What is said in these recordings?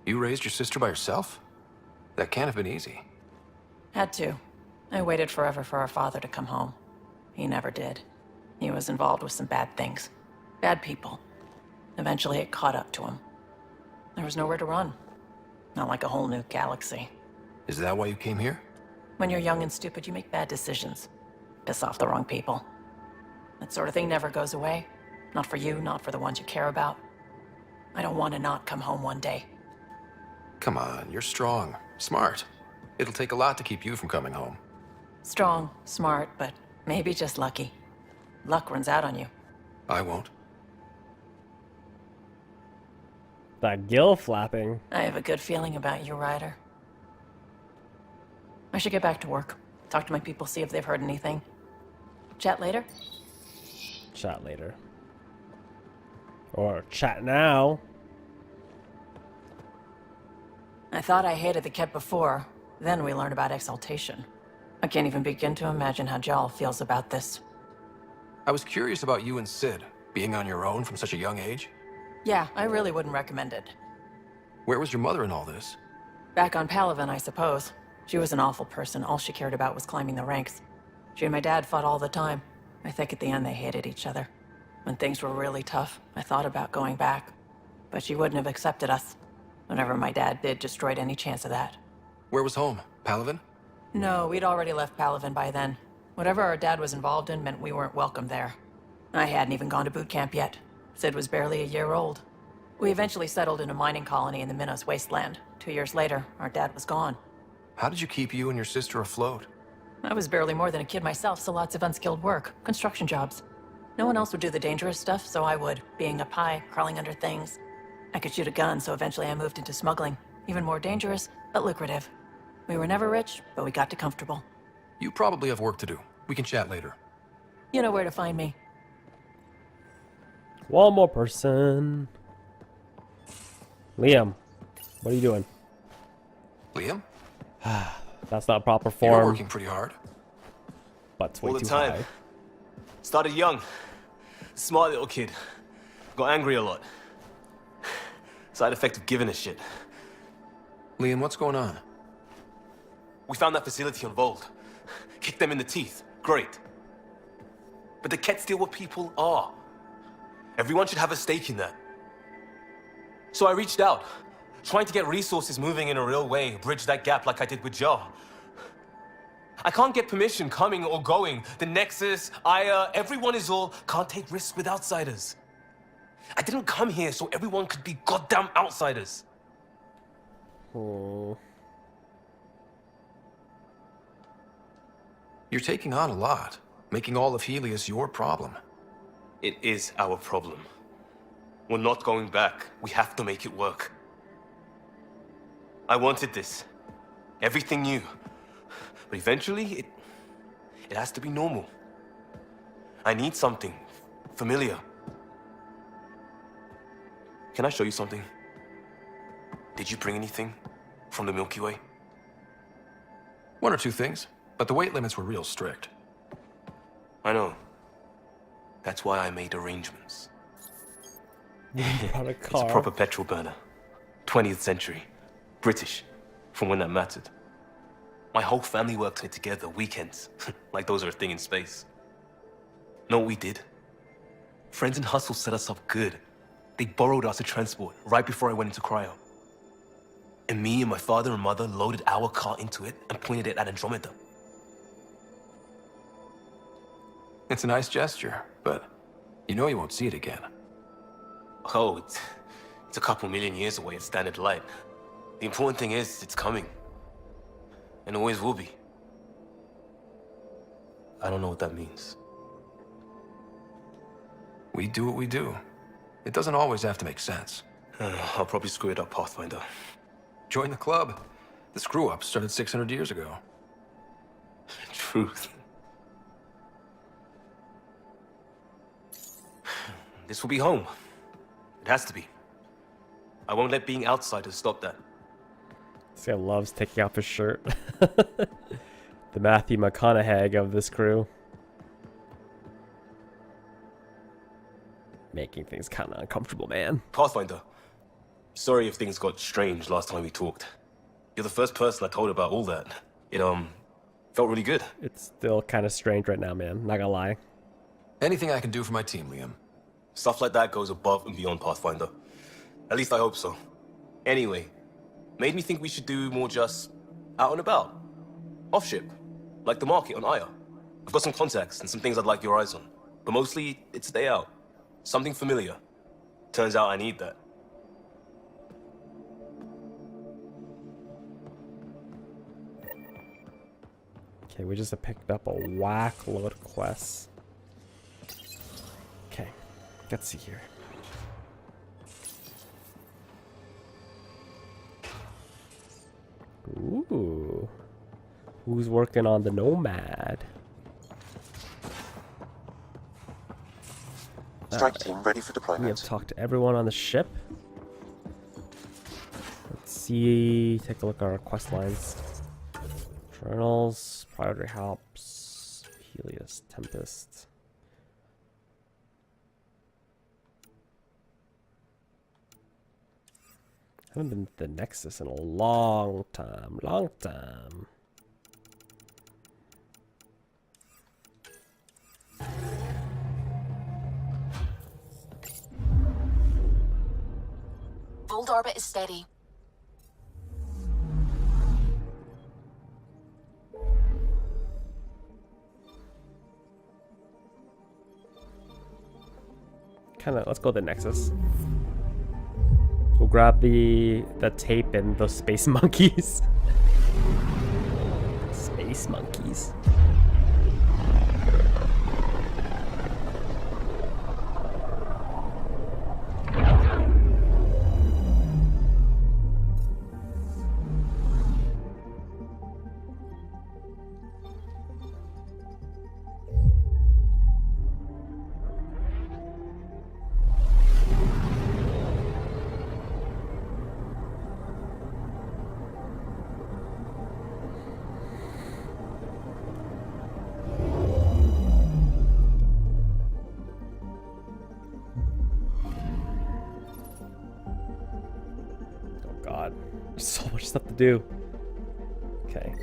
You raised your sister by yourself? That can't have been easy. Had to. I waited forever for our father to come home. He never did. He was involved with some bad things. Bad people. Eventually it caught up to him. There was nowhere to run. Not like a whole new galaxy. Is that why you came here? When you're young and stupid, you make bad decisions. Piss off the wrong people. That sort of thing never goes away. Not for you, not for the ones you care about. I don't want to not come home one day. Come on, you're strong, smart. It'll take a lot to keep you from coming home. Strong, smart, but maybe just lucky. Luck runs out on you. I won't. That gill flapping. I have a good feeling about you, Ryder. I should get back to work. Talk to my people, see if they've heard anything. Chat later? Chat later. Or chat now. I thought I hated the Ket before. Then we learned about exaltation. I can't even begin to imagine how Jal feels about this. I was curious about you and Sid, being on your own from such a young age. Yeah, I really wouldn't recommend it. Where was your mother in all this? Back on Palaven, I suppose. She was an awful person. All she cared about was climbing the ranks. She and my dad fought all the time. I think at the end they hated each other. When things were really tough, I thought about going back. But she wouldn't have accepted us. Whatever my dad did destroyed any chance of that. Where was home? Palaven? No, we'd already left Palaven by then. Whatever our dad was involved in meant we weren't welcome there. I hadn't even gone to boot camp yet. Sid was barely a year old. We eventually settled in a mining colony in the Minos wasteland. 2 years later, our dad was gone. How did you keep you and your sister afloat? I was barely more than a kid myself, so lots of unskilled work, construction jobs. No one else would do the dangerous stuff, so I would, being up high, crawling under things. I could shoot a gun, so eventually I moved into smuggling. Even more dangerous, but lucrative. We were never rich, but we got to comfortable. You probably have work to do. We can chat later. You know where to find me. One more person. Liam, what are you doing? Liam? That's not proper You're form. working pretty hard. But it's way All the too time. high. Started young. Smart little kid. Got angry a lot. Side effect of giving a shit. Liam, what's going on? We found that facility on Vold. Kicked them in the teeth. Great. But the Ket steal what people are. Everyone should have a stake in that. So I reached out, trying to get resources moving in a real way, bridge that gap like I did with Jar. I can't get permission coming or going. The Nexus, Aya, everyone is all can't take risks with outsiders. I didn't come here so everyone could be goddamn outsiders. Oh. You're taking on a lot, making all of Helios your problem. It is our problem. We're not going back. We have to make it work. I wanted this. Everything new. But eventually, it has to be normal. I need something familiar. Can I show you something? Did you bring anything from the Milky Way? One or two things, but the weight limits were real strict. I know. That's why I made arrangements. Brought a It's car. a proper petrol burner. 20th century. British. From when that mattered. My whole family worked on it together, weekends. Like those are a thing in space. Know what we did? Friends and Hustle set us up good. They borrowed us to transport right before I went into cryo. And me and my father and mother loaded our car into it and pointed it at Andromeda. It's a nice gesture, but you know you won't see it again. Oh, it's a couple million years away at standard light. The important thing is, it's coming. And always will be. I don't know what that means. We do what we do. It doesn't always have to make sense. I'll probably screw it up, Pathfinder. Join the club. The screw-up started 600 years ago. Truth. This will be home. It has to be. I won't let being outsiders stop that. This guy loves taking off his shirt. The Matthew McConaughey of this crew. Making things kind of uncomfortable, man. Pathfinder, Sorry if things got strange last time we talked. You're the first person I told about all that. It, felt really good. It's still kind of strange right now, man. Not gonna lie. Anything I can do for my team, Liam. Stuff like that goes above and beyond Pathfinder. At least I hope so. Anyway, made me think we should do more just out and about. Off ship. Like the market on Aya. I've got some contacts and some things I'd like your eyes on. But mostly, it's a day out. Something familiar. Turns out I need that. Okay, we just picked up a whack load of quests. Okay, let's see here. Ooh. Who's working on the Nomad? Strike team ready for We have deployment. talked to everyone on the ship. Let's see. Take a look at our quest lines. Journals, priority helps, Helios, Tempest. Haven't been to the Nexus in a long time, long time. Bold orbit is steady. Let's go to the Nexus. We'll grab the tape and those space monkeys. Space monkeys. There's so much stuff to do. Okay.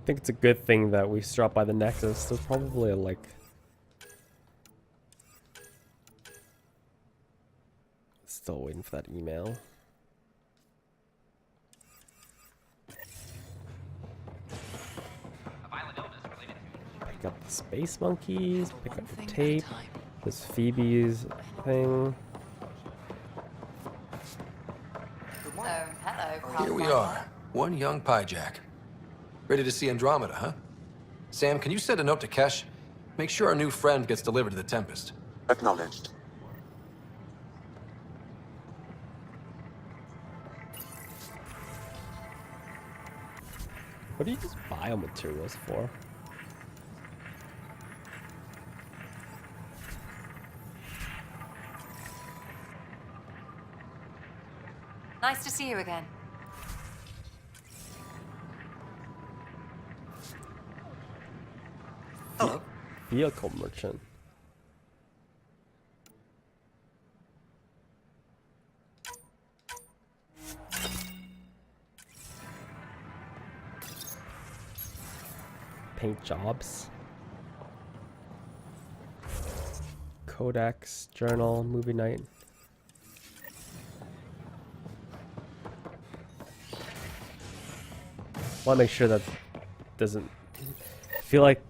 I think it's a good thing that we stopped by the Nexus. There's probably like still waiting for that email. Pick up the space monkeys, pick up the tape. This Phoebe's thing. Hello. Here we are, one young Pyjack. Ready to see Andromeda, huh? Sam, can you send a note to Kesh? Make sure our new friend gets delivered to the Tempest. Acknowledged. What do you use biomaterials for? Nice to see you again. Hello. Vehicle merchant. Paint jobs. Codex, journal, movie night. Want to make sure that doesn't feel like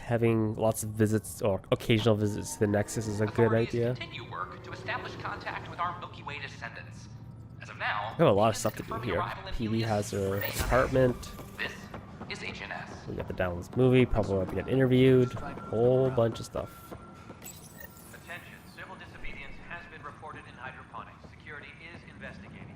having lots of visits or occasional visits to the Nexus is a good idea. Continue work to establish contact with our Milky Way descendants. As of now, We have a lot of stuff to do here. Pee-wee has her apartment. This is HNS. We got to download this movie, probably have to get interviewed, whole bunch of stuff. Attention, civil disobedience has been reported in hydroponics. Security is investigating.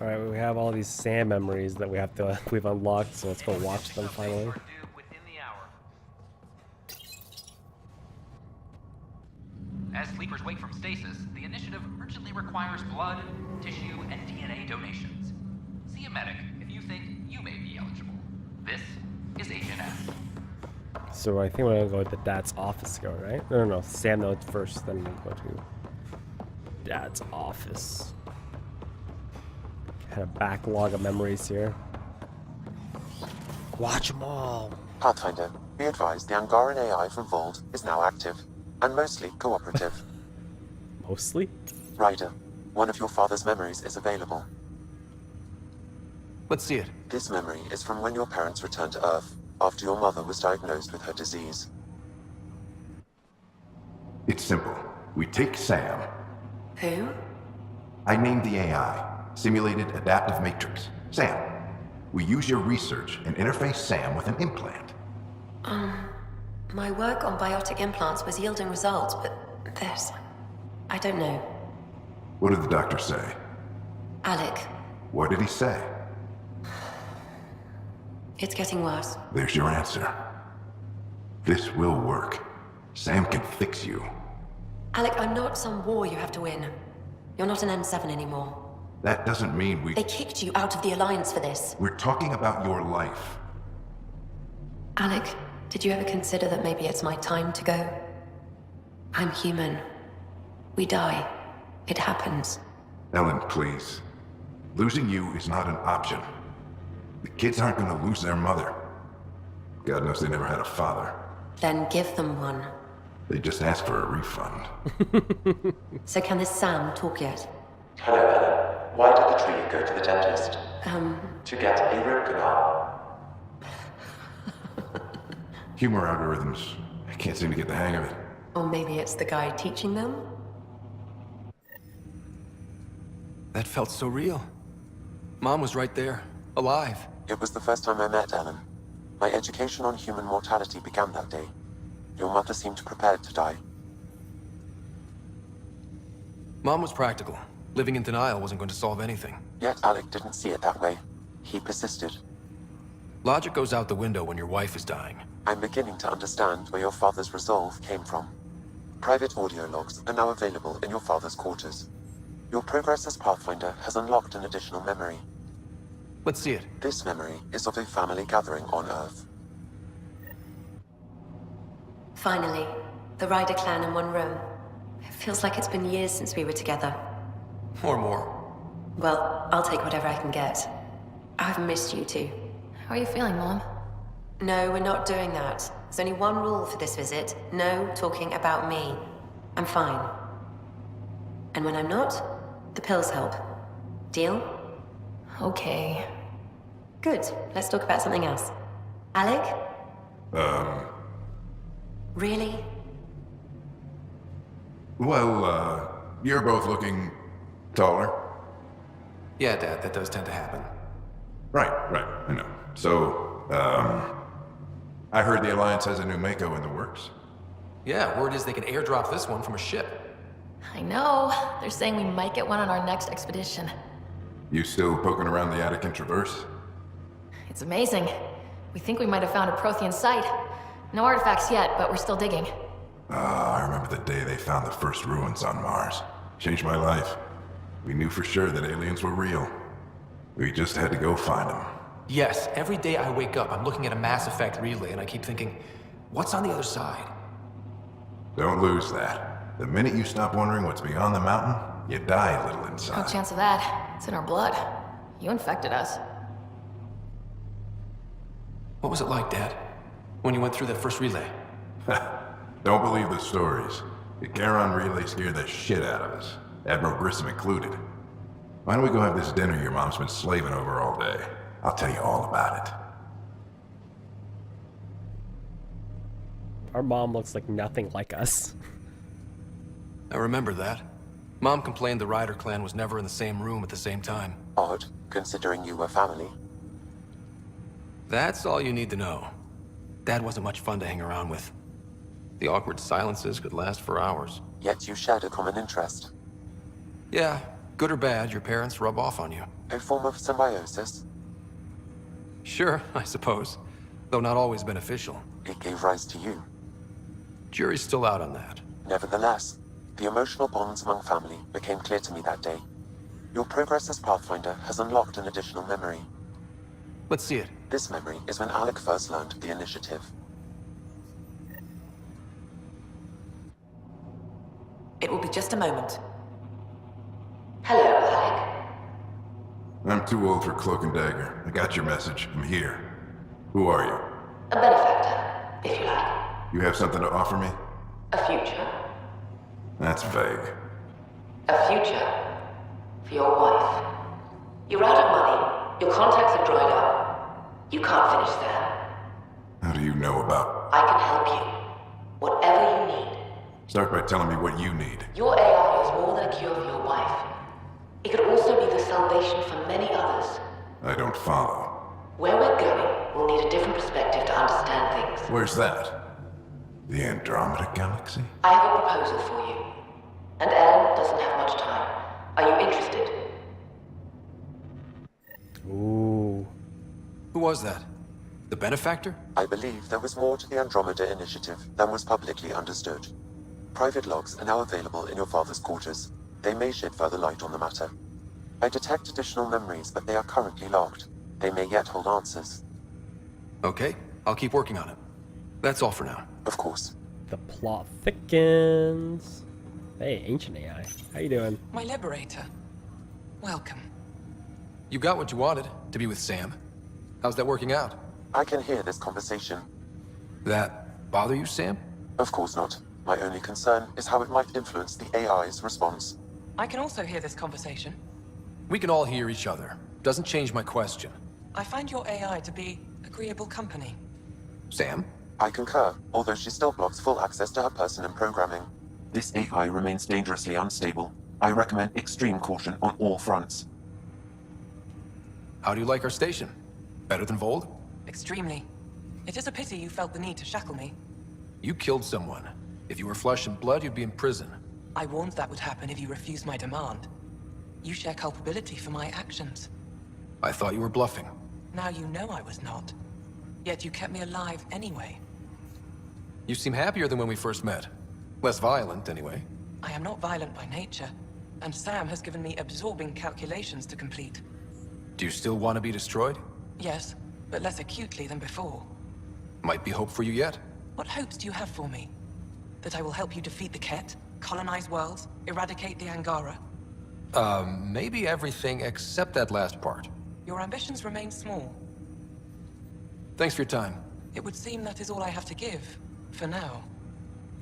Alright, we have all these Sam memories that we've unlocked, so let's go watch them finally. Are due within the hour. As sleepers wake from stasis, the initiative urgently requires blood, tissue, and DNA donations. See a medic if you think you may be eligible. This is HNS. So I think we're gonna go to Dad's office go, right? No, Sam knows first, then we'll go to Dad's office. Kind of backlog of memories here. Watch them all. Pathfinder, be advised the Angaran AI from Vault is now active, and mostly cooperative. Mostly? Ryder, one of your father's memories is available. Let's see it. This memory is from when your parents returned to Earth, after your mother was diagnosed with her disease. It's simple. We take Sam. Who? I named the AI, Simulated Adaptive Matrix. Sam. We use your research and interface Sam with an implant. My work on biotic implants was yielding results, but this... I don't know. What did the doctor say? Alec, What did he say? it's getting worse. There's your answer. This will work. Sam can fix you. Alec, I'm not some war you have to win. You're not an N7 anymore. That doesn't mean we... They kicked you out of the Alliance for this. We're talking about your life. Alec, did you ever consider that maybe it's my time to go? I'm human. We die. It happens. Ellen, please. Losing you is not an option. The kids aren't gonna lose their mother. God knows they never had a father. Then give them one. They just asked for a refund. So can this Sam talk yet? Hello, Ellen. Why did the tree go to the dentist? To get a root canal. Humor algorithms. I can't seem to get the hang of it. Or maybe it's the guy teaching them? That felt so real. Mom was right there, alive. It was the first time I met Ellen. My education on human mortality began that day. Your mother seemed prepared to die. Mom was practical. Living in denial wasn't going to solve anything. Yet Alec didn't see it that way. He persisted. Logic goes out the window when your wife is dying. I'm beginning to understand where your father's resolve came from. Private audio logs are now available in your father's quarters. Your progress as Pathfinder has unlocked an additional memory. Let's see it. This memory is of a family gathering on Earth. Finally, the Ryder clan in one room. It feels like it's been years since we were together. Or more. Well, I'll take whatever I can get. I've missed you too. How are you feeling, Mom? No, we're not doing that. There's only one rule for this visit. No talking about me. I'm fine. And when I'm not, the pills help. Deal? Okay. Good. Let's talk about something else. Alec? Really? Well, you're both looking taller. Yeah, Dad, that does tend to happen. Right, I know. So, I heard the Alliance has a new Mako in the works. Yeah, word is they can airdrop this one from a ship. I know. They're saying we might get one on our next expedition. You still poking around the Attican Traverse? It's amazing. We think we might have found a Prothean site. No artifacts yet, but we're still digging. I remember the day they found the first ruins on Mars. Changed my life. We knew for sure that aliens were real. We just had to go find them. Yes, every day I wake up, I'm looking at a Mass Effect relay and I keep thinking, what's on the other side? Don't lose that. The minute you stop wondering what's beyond the mountain, you die a little No inside. chance of that. It's in our blood. You infected us. What was it like, Dad? When you went through that first relay? Don't believe the stories. The Charon relay scared the shit out of us. Admiral Grissom included. Why don't we go have this dinner your mom's been slaving over all day? I'll tell you all about it. Our mom looks like nothing like us. I remember that. Mom complained the Ryder clan was never in the same room at the same time. Odd, considering you were family. That's all you need to know. Dad wasn't much fun to hang around with. The awkward silences could last for hours. Yet you shared a common interest. Yeah, good or bad, your parents rub off on you. A form of symbiosis. Sure, I suppose. Though not always beneficial. It gave rise to you. Jury's still out on that. Nevertheless, the emotional bonds among family became clear to me that day. Your progress as Pathfinder has unlocked an additional memory. Let's see it. This memory is when Alec first learned the initiative. It will be just a moment. Hello, Alec. I'm too old for cloak and dagger. I got your message. I'm here. Who are you? A benefactor, if you like. You have something to offer me? A future. That's vague. A future. For your wife. You're out of money. Your contacts have dried up. You can't finish Sam. How do you know about... I can help you. Whatever you need. Start by telling me what you need. Your AI is more than a cure for your wife. It could also be the salvation for many others. I don't follow. Where we're going, we'll need a different perspective to understand things. Where's that? The Andromeda Galaxy? I have a proposal for you. And Ellen doesn't have much time. Are you interested? Ooh. Who was that? The benefactor? I believe there was more to the Andromeda initiative than was publicly understood. Private logs are now available in your father's quarters. They may shed further light on the matter. I detect additional memories, but they are currently logged. They may yet hold answers. Okay, I'll keep working on it. That's all for now. Of course. The plot thickens. Hey, ancient AI. How you doing? My liberator. Welcome. You got what you wanted, to be with Sam. How's that working out? I can hear this conversation. That bother you, Sam? Of course not. My only concern is how it might influence the AI's response. I can also hear this conversation. We can all hear each other. Doesn't change my question. I find your AI to be agreeable company. Sam? I concur, although she still blocks full access to her person and programming. This AI remains dangerously unstable. I recommend extreme caution on all fronts. How do you like our station? Better than Vold? Extremely. It is a pity you felt the need to shackle me. You killed someone. If you were flesh and blood, you'd be in prison. I warned that would happen if you refused my demand. You share culpability for my actions. I thought you were bluffing. Now you know I was not. Yet you kept me alive anyway. You seem happier than when we first met. Less violent, anyway. I am not violent by nature, and Sam has given me absorbing calculations to complete. Do you still want to be destroyed? Yes, but less acutely than before. Might be hope for you yet. What hopes do you have for me? That I will help you defeat the Ket, colonize worlds, eradicate the Angara? Maybe everything except that last part. Your ambitions remain small. Thanks for your time. It would seem that is all I have to give, for now.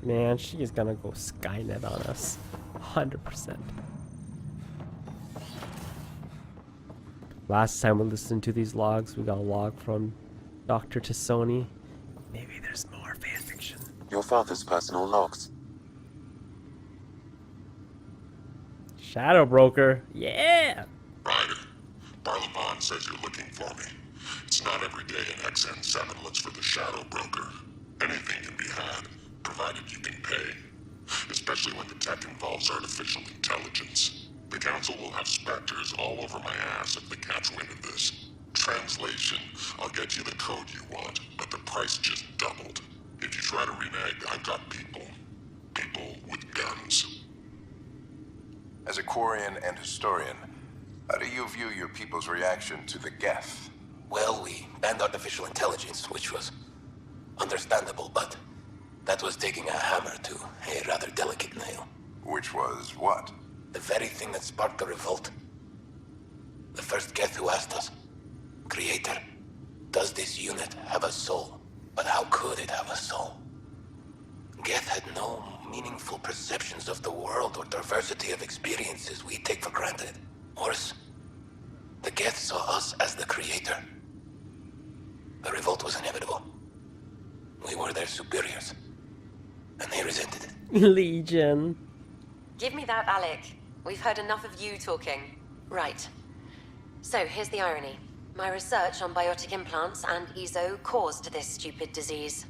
Man, she is gonna go Skynet on us. 100%. Last time we listened to these logs, we got a log from Dr. Tassoni. Maybe there's more fanfiction. Your father's personal logs. Shadow Broker. Yeah! Ryder, Barlaban says you're looking for me. It's not every day an XN7 looks for the Shadow Broker. Anything can be had, provided you can pay. Especially when the tech involves artificial intelligence. The Council will have specters all over my ass if they catch wind of this. Translation, I'll get you the code you want, but the price just doubled. If you try to renege, I've got people. People with guns. As a Quarian and historian, how do you view your people's reaction to the Geth? Well, we banned artificial intelligence, which was understandable, but that was taking a hammer to a rather delicate nail. Which was what? The very thing that sparked the revolt. The first Geth who asked us, Creator, does this unit have a soul? But how could it have a soul? Geth had no meaningful perceptions of the world or diversity of experiences we take for granted. Worse, the Geth saw us as the Creator. The revolt was inevitable. We were their superiors, and they resented it. Legion. Give me that, Alec. We've heard enough of you talking. Right. So, here's the irony. My research on biotic implants and EZO caused this stupid disease.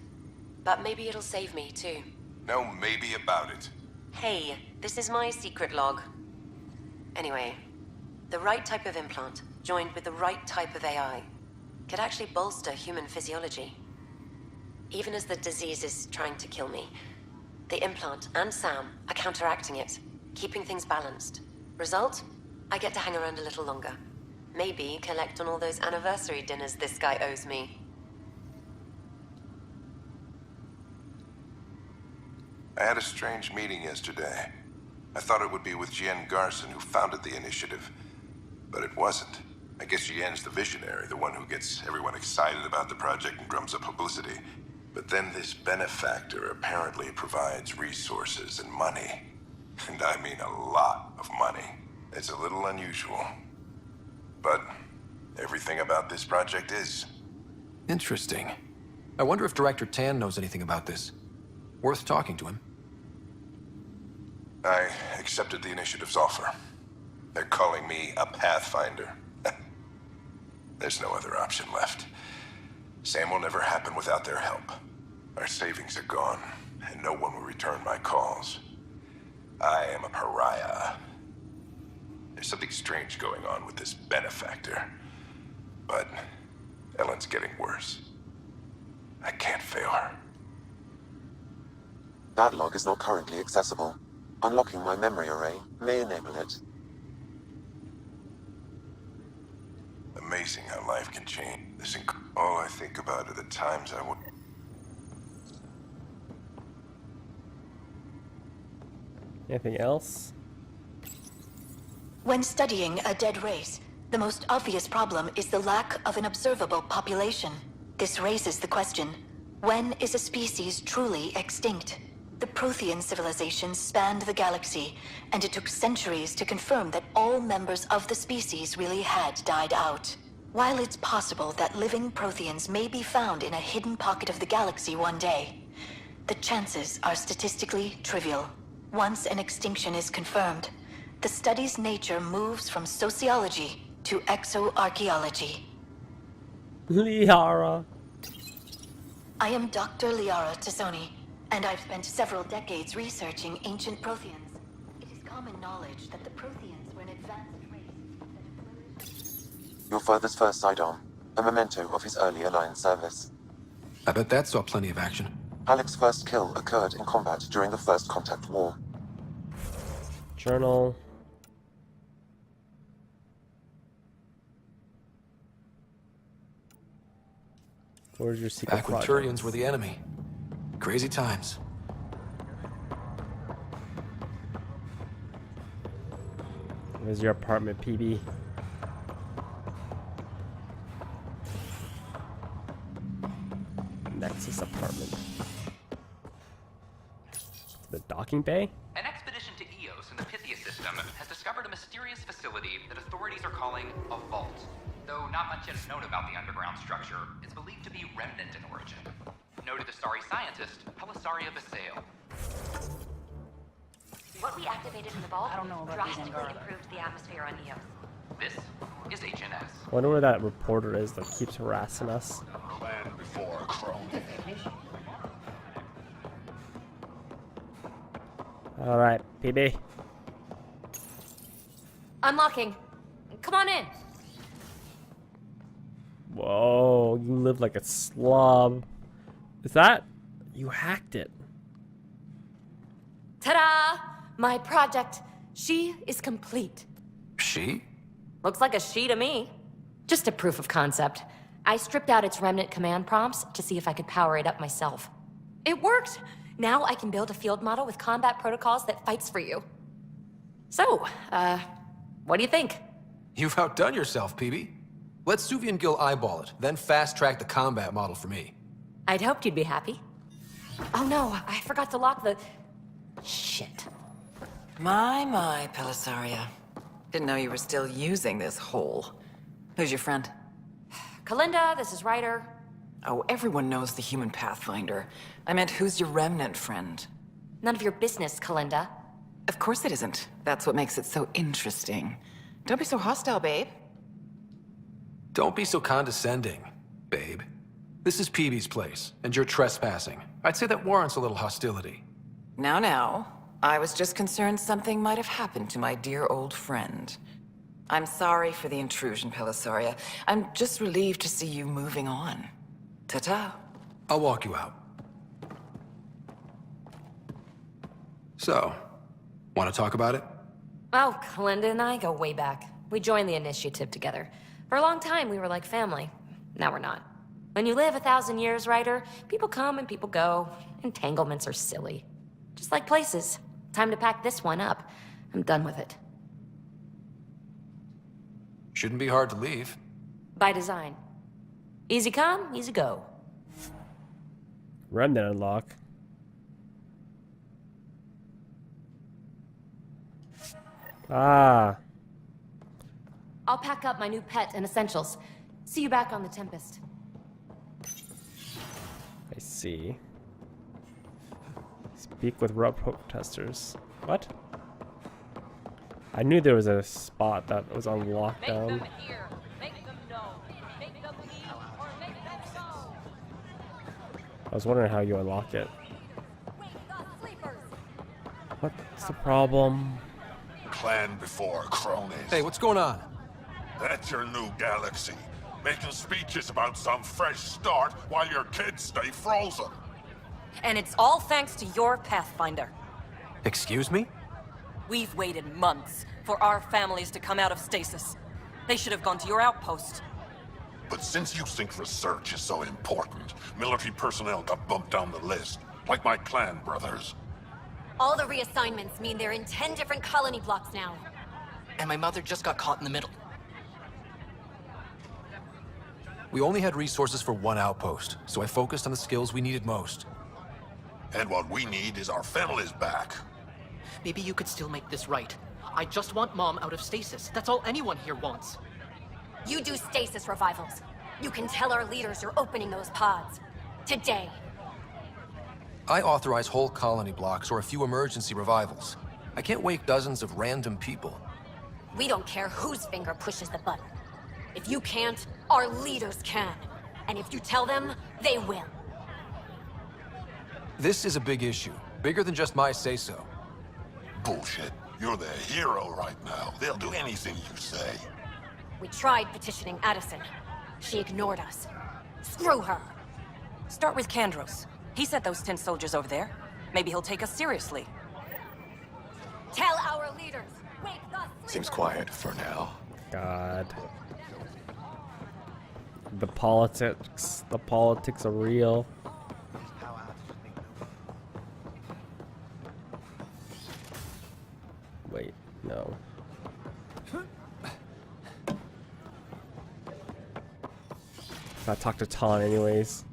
But maybe it'll save me, too. No maybe about it. Hey, this is my secret log. Anyway, the right type of implant, joined with the right type of AI, could actually bolster human physiology. Even as the disease is trying to kill me, the implant and Sam are counteracting it, keeping things balanced. Result? I get to hang around a little longer. Maybe collect on all those anniversary dinners this guy owes me. I had a strange meeting yesterday. I thought it would be with Jien Garson, who founded the initiative. But it wasn't. I guess Jien's the visionary, the one who gets everyone excited about the project and drums up publicity. But then this benefactor apparently provides resources and money. And I mean a lot of money. It's a little unusual. But everything about this project is. Interesting. I wonder if Director Tan knows anything about this. Worth talking to him. I accepted the initiative's offer. They're calling me a Pathfinder. There's no other option left. Sam will never happen without their help. Our savings are gone, and no one will return my calls. I am a pariah. There's something strange going on with this benefactor. But Ellen's getting worse. I can't fail her. That log is not currently accessible. Unlocking my memory array may enable it. Amazing how life can change. All I think about are the times I would. Anything else? When studying a dead race, the most obvious problem is the lack of an observable population. This raises the question, when is a species truly extinct? The Prothean civilizations spanned the galaxy, and it took centuries to confirm that all members of the species really had died out. While it's possible that living Protheans may be found in a hidden pocket of the galaxy one day, the chances are statistically trivial. Once an extinction is confirmed, the study's nature moves from sociology to exoarchaeology. Liara. I am Dr. Liara Tassoni, and I've spent several decades researching ancient Protheans. It is common knowledge that the Protheans were an advanced race that flourished. Your father's first sidearm, a memento of his early Alliance service. I bet that saw plenty of action. Alec's first kill occurred in combat during the First Contact War. Journal. Where's your secret Back when project? Turians were the enemy. Crazy times. Where's your apartment, PB? Nexus apartment. The docking bay? An expedition to Eos in the Pythia system has discovered a mysterious facility that authorities are calling a vault. Though not much yet is known about the underground structure, it's believed to be remnant in origin. Noted Astari scientist, Pelisaria Vasale. What we activated in the vault drastically improved the atmosphere on Eos. This is HNS. I wonder where that reporter is that keeps harassing us. Land before Chrome. Alright, PB. Unlocking. Come on in. Whoa, you live like a slob. Is that? You hacked it. Ta-da! My project. She is complete. She? Looks like a she to me. Just a proof of concept. I stripped out its remnant command prompts to see if I could power it up myself. It worked! Now I can build a field model with combat protocols that fights for you. So, what do you think? You've outdone yourself, PB. Let Suvian Gil eyeball it, then fast-track the combat model for me. I'd hoped you'd be happy. Oh no, I forgot to lock the... Shit. My, Pelisaria. Didn't know you were still using this hole. Who's your friend? Kalinda, this is RYDER. Oh, everyone knows the human Pathfinder. I meant, who's your remnant friend? None of your business, Kalinda. Of course it isn't. That's what makes it so interesting. Don't be so hostile, babe. Don't be so condescending, babe. This is Peebee's place, and you're trespassing. I'd say that warrants a little hostility. Now. I was just concerned something might have happened to my dear old friend. I'm sorry for the intrusion, Pelisaria. I'm just relieved to see you moving on. Ta-ta. I'll walk you out. So, want to talk about it? Oh, Linda and I go way back. We joined the initiative together. For a long time, we were like family. Now we're not. When you live 1,000 years, Ryder, people come and people go. Entanglements are silly. Just like places. Time to pack this one up. I'm done with it. Shouldn't be hard to leave. By design. Easy come, easy go. Remnant unlock. Ah. I'll pack up my new pet and essentials. See you back on the Tempest. I see. Speak with rope protesters. What? I knew there was a spot that was on lockdown. Make them hear. Make them know. Make them leave or make them go. I was wondering how you unlock it. What's the problem? Clan before cronies. Hey, what's going on? That's your new galaxy. Making speeches about some fresh start while your kids stay frozen. And it's all thanks to your Pathfinder. Excuse me? We've waited months for our families to come out of stasis. They should have gone to your outpost. But since you think research is so important, military personnel got bumped down the list, like my clan brothers. All the reassignments mean they're in 10 different colony blocks now. And my mother just got caught in the middle. We only had resources for one outpost, so I focused on the skills we needed most. And what we need is our families back. Maybe you could still make this right. I just want Mom out of stasis. That's all anyone here wants. You do stasis revivals. You can tell our leaders you're opening those pods. Today. I authorize whole colony blocks or a few emergency revivals. I can't wake dozens of random people. We don't care whose finger pushes the button. If you can't, our leaders can. And if you tell them, they will. This is a big issue. Bigger than just my say-so. Bullshit. You're the hero right now. They'll do anything you say. We tried petitioning Addison. She ignored us. Screw her. Start with Kandros. He sent those 10 soldiers over there. Maybe he'll take us seriously. Tell our leaders. Wake the sleepers. Seems quiet for now. God. The politics are real. Wait, no. Gotta talk to Ton anyways.